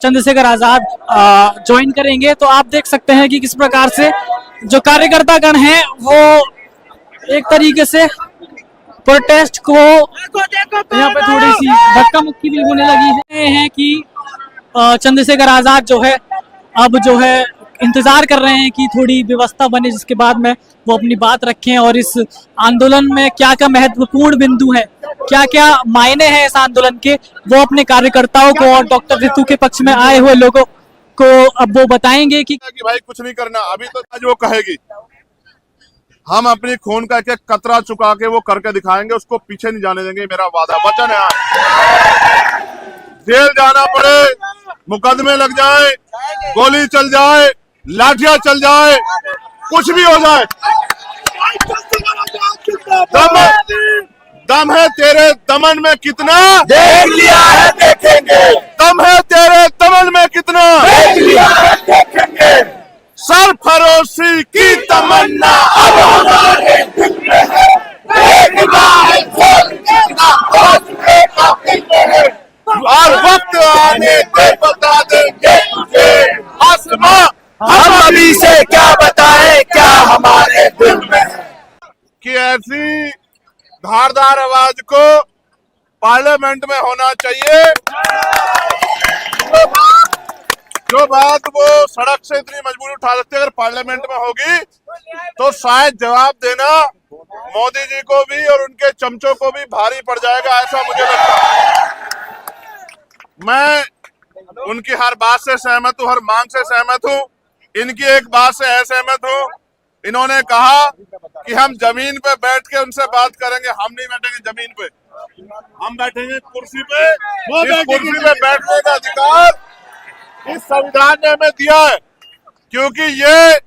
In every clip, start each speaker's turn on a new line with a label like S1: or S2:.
S1: Chandrashekhar Azad join करेंगे, तो आप देख सकते हैं कि किस प्रकार से जो कार्यकर्तागण हैं वो एक तरीके से प्रोटेस्ट को यहाँ पे थोड़ी सी धक्का मुक्की भी होने लगी है कि चंद्रशेखर आजाद जो है अब जो है इंतजार कर रहे हैं कि थोड़ी व्यवस्था बने, जिसके बाद में वो अपनी बात रखें और इस आंदोलन में क्या क्या महत्वपूर्ण बिंदु हैं, क्या क्या मायने हैं इस आंदोलन के, वो अपने कार्यकर्ताओं को और डॉक्टर ऋतु के पक्ष में आए हुए लोगों को अब वो बताएंगे कि
S2: भाई कुछ नहीं करना। अभी तो आज वो कहेगी हम अपनी खून का एक एक कतरा चुका के वो करके दिखाएंगे, उसको पीछे नहीं जाने देंगे, मेरा वादा वचन है। जेल जाना पड़े, मुकदमे लग जाए, गोली चल जाए, लाठियां चल जाए, कुछ भी हो जाए, दम है तेरे दमन में कितना
S3: देख लिया है देखेंगे,
S2: दम है तेरे दमन में कितना
S3: देख लिया है देखेंगे।
S2: सरफरोशी की
S3: तमन्ना अब हमारे दिल में है, एक बार खोल देना पहुंचने का दिल में है।
S2: और वक्त आने पे बता देंगे तुझे आसमां,
S3: हम अभी से क्या बताएं क्या हमारे दिल में है।
S2: कि ऐसी धारदार आवाज को पार्लियामेंट में होना चाहिए। जो बात वो सड़क से इतनी मजबूरी उठा सकते, अगर पार्लियामेंट में होगी तो शायद जवाब देना मोदी जी को भी और उनके चमचों को भी भारी पड़ जाएगा, ऐसा मुझे लगता है। मैं उनकी हर बात से सहमत हूँ, हर मांग से सहमत हूँ। इनकी एक बात से असहमत हूँ। इन्होंने कहा कि हम जमीन पे बैठ के उनसे बात करेंगे। हम नहीं बैठेंगे जमीन पे, हम बैठेंगे कुर्सी पे। इस कुर्सी पे बैठने का अधिकार इस संविधान ने हमें दिया है, क्योंकि ये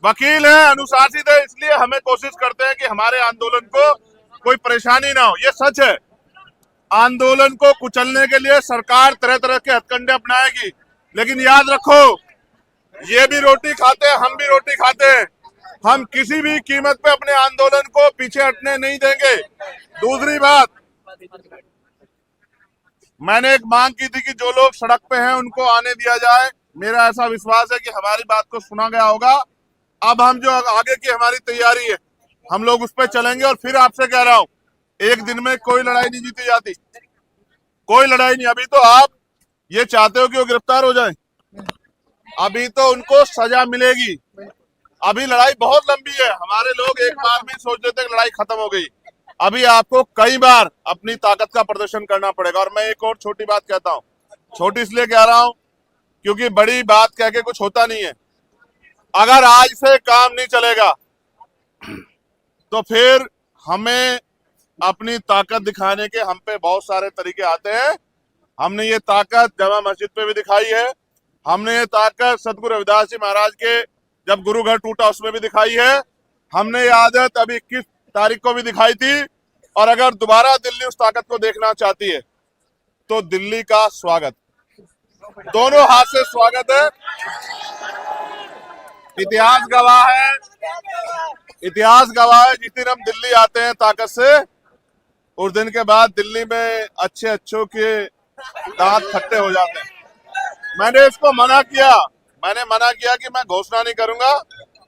S2: वकील हैं, अनुशासित है, इसलिए हमें कोशिश करते हैं कि हमारे आंदोलन को कोई परेशानी ना हो। ये सच है, आंदोलन को कुचलने के लिए सरकार तरह तरह के हथकंडे अपनाएगी, लेकिन याद रखो ये भी रोटी खाते हैं, हम भी रोटी खाते हैं। हम किसी भी कीमत पे अपने आंदोलन को पीछे हटने नहीं देंगे। दूसरी बात, मैंने एक मांग की थी कि जो लोग सड़क पे हैं उनको आने दिया जाए। मेरा ऐसा विश्वास है कि हमारी बात को सुना गया होगा। अब हम जो आगे की हमारी तैयारी है, हम लोग उस पर चलेंगे। और फिर आपसे कह रहा हूं, एक दिन में कोई लड़ाई नहीं जीती जाती, कोई लड़ाई नहीं। अभी तो आप ये चाहते हो कि वो गिरफ्तार हो जाएं, अभी तो उनको सजा मिलेगी। अभी लड़ाई बहुत लंबी है। हमारे लोग एक बार भी सोच लेते कि लड़ाई खत्म हो गई। अभी आपको कई बार अपनी ताकत का प्रदर्शन करना पड़ेगा। और मैं एक और छोटी बात कहता हूँ, छोटी इसलिए कह रहा हूँ क्योंकि बड़ी बात कह के कुछ होता नहीं है। अगर आज से काम नहीं चलेगा तो फिर हमें अपनी ताकत दिखाने के हम पे बहुत सारे तरीके आते हैं। हमने ये ताकत जामा मस्जिद पे भी दिखाई है, हमने ये ताकत सतगुरु रविदास जी महाराज के जब गुरु घर टूटा उसमें भी दिखाई है, हमने ये आदत अभी 21 तारीख को भी दिखाई थी। और अगर दोबारा दिल्ली उस ताकत को देखना चाहती है तो दिल्ली का स्वागत, दोनों हाथ से स्वागत है। इतिहास गवाह है, इतिहास गवाह है, जिस दिन हम दिल्ली आते हैं ताकत से, उस दिन के बाद दिल्ली में अच्छे अच्छों के दांत खट्टे हो जाते हैं। मैंने इसको मना किया, मैंने मना किया कि मैं घोषणा नहीं करूंगा,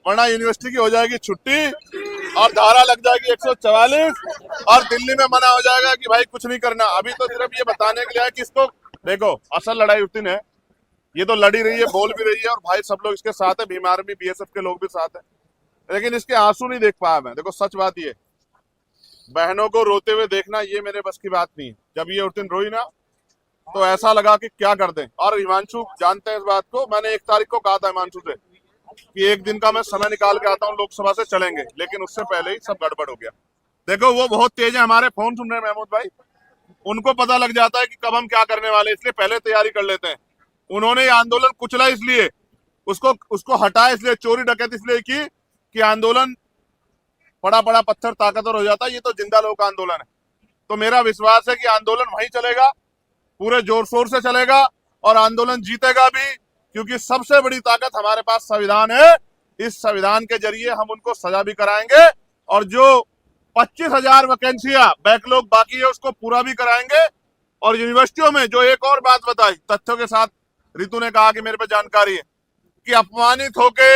S2: वरना यूनिवर्सिटी की हो जाएगी छुट्टी और धारा लग जाएगी 144 और दिल्ली में मना हो जाएगा कि भाई कुछ नहीं करना। अभी तो सिर्फ ये बताने के लिए है कि इसको देखो, असल लड़ाई उस दिन है, ये तो लड़ी रही है, बोल भी रही है, और भाई सब लोग इसके साथ है, भीम आर्मी बीएसएफ के लोग भी साथ है, लेकिन इसके आंसू नहीं देख पाया मैं। देखो सच बात ये, बहनों को रोते हुए देखना ये मेरे बस की बात नहीं है। जब ये उस दिन रोई ना तो ऐसा लगा कि क्या कर दें। और हिमांशु जानते हैं इस बात को, मैंने 1 तारीख को कहा था हिमांशु से कि एक दिन का मैं समय निकाल के आता हूँ, लोकसभा से चलेंगे, लेकिन उससे पहले ही सब गड़बड़ हो गया। देखो वो बहुत तेज है, हमारे फोन सुन रहे हैं महमूद भाई, उनको पता लग जाता है कि कब हम क्या करने वाले, इसलिए पहले तैयारी कर लेते हैं। उन्होंने आंदोलन कुचला इसलिए, उसको हटाया इसलिए, चोरी डकैती इसलिए की कि आंदोलन बड़ा बड़ा पत्थर ताकतवर हो जाता है। ये तो जिंदा लोग का आंदोलन है। तो मेरा विश्वास है कि आंदोलन वहीं चलेगा, पूरे जोर शोर से चलेगा और आंदोलन जीतेगा भी, क्योंकि सबसे बड़ी ताकत हमारे पास संविधान है। इस संविधान के जरिए हम उनको सजा भी कराएंगे और जो 25,000 वैकेंसियां बैकलॉग बाकी है उसको पूरा भी कराएंगे। और यूनिवर्सिटियों में जो एक और बात बताई, तथ्यों के साथ रितु ने कहा कि मेरे पे जानकारी है कि अपमानित होके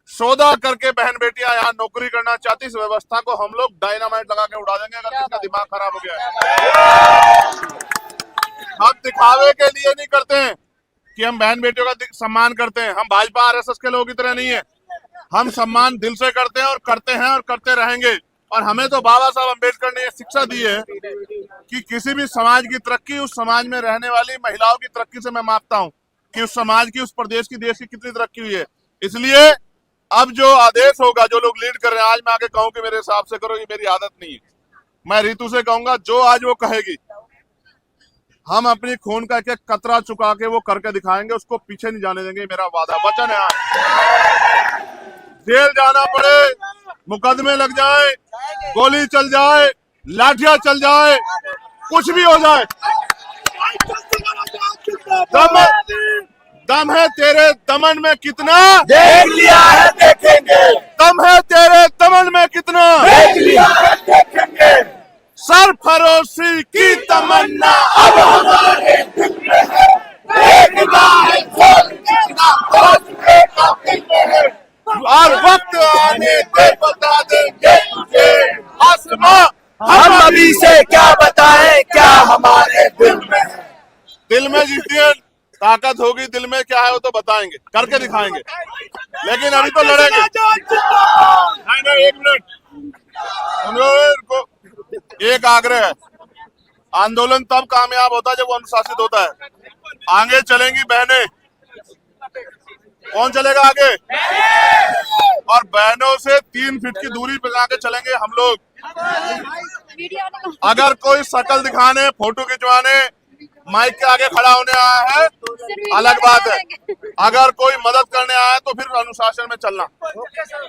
S2: सौदा करके बहन बेटियां यहाँ नौकरी करना चाहती, इस व्यवस्था को हम लोग डायनामाइट लगा के उड़ा देंगे अगर किसका दिमाग खराब हो गया है। हम दिखावे के लिए नहीं करते हैं कि हम बहन बेटियों का सम्मान करते हैं। हम भाजपा आरएसएस के लोगों की तरह नहीं है, हम सम्मान दिल से करते हैं और करते हैं और करते रहेंगे। और हमें तो बाबा साहब अम्बेडकर ने यह शिक्षा दी है कि किसी भी समाज की तरक्की उस समाज में रहने वाली महिलाओं की तरक्की से मैं मापता हूं कि उस समाज की, उस प्रदेश की, देश की कितनी तरक्की हुई है। इसलिए अब जो आदेश होगा, जो लोग लीड कर रहे हैं, आज मैं आके कहूं कि मेरे हिसाब से करो, ये मेरी आदत नहीं है। मैं रितु से कहूंगा जो आज वो कहेगी, हम अपनी खून का एक एक कतरा चुका के वो करके दिखाएंगे, उसको पीछे नहीं जाने देंगे, मेरा वादा वचन है। जेल जाना पड़े, मुकदमे लग जाए, गोली चल जाए, लाठियां चल जाए, कुछ भी हो जाए, दम है तेरे दमन में कितना,
S3: देख लिया है देखेंगे,
S2: दम है तेरे दमन में कितना,
S3: देख लिया है देखेंगे,
S2: सरफरोशी की तमन्ना
S3: अब हमारे दिल में है, देखना है कितना होश में कातिल में है,
S2: और वक्त आने पे बता देंगे तुझे आसमां,
S3: हम अभी से क्या बताएं क्या हमारे दिल में है।
S2: दिल में जितनी ताकत होगी, दिल में क्या है वो तो बताएंगे, करके दिखाएंगे, लेकिन अभी तो लड़ेंगे। नहीं, एक मिनट सुनो, एक आग्रह है, आंदोलन तब कामयाब होता है जब वो अनुशासित होता है। आगे चलेंगी बहनें, कौन चलेगा आगे? और बहनों से 3 फीट की दूरी बना के चलेंगे हम लोग। अगर कोई शकल दिखाने, फोटो खिंचवाने, माइक के आगे खड़ा होने आया है अलग बात है, अगर कोई मदद करने आया है तो फिर अनुशासन में चलना।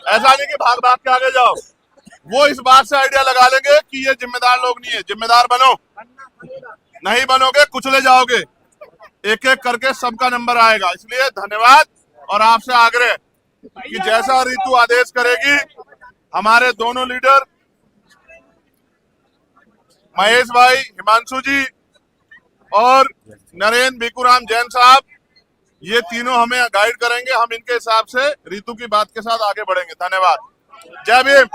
S2: ऐसा नहीं कि भाग भाग के आगे जाओ। वो इस बात से आइडिया लगा लेंगे कि ये जिम्मेदार लोग नहीं है। जिम्मेदार बनो, नहीं बनोगे कुचले जाओगे। एक एक करके सबका नंबर आएगा। इसलिए धन्यवाद और आपसे आग्रह कि जैसा रितु आदेश करेगी, हमारे दोनों लीडर महेश भाई, हिमांशु जी और नरेंद्र भिकूराम जैन साहब, ये तीनों हमें गाइड करेंगे। हम इनके हिसाब से रितु की बात के साथ आगे बढ़ेंगे। धन्यवाद। जय भीम।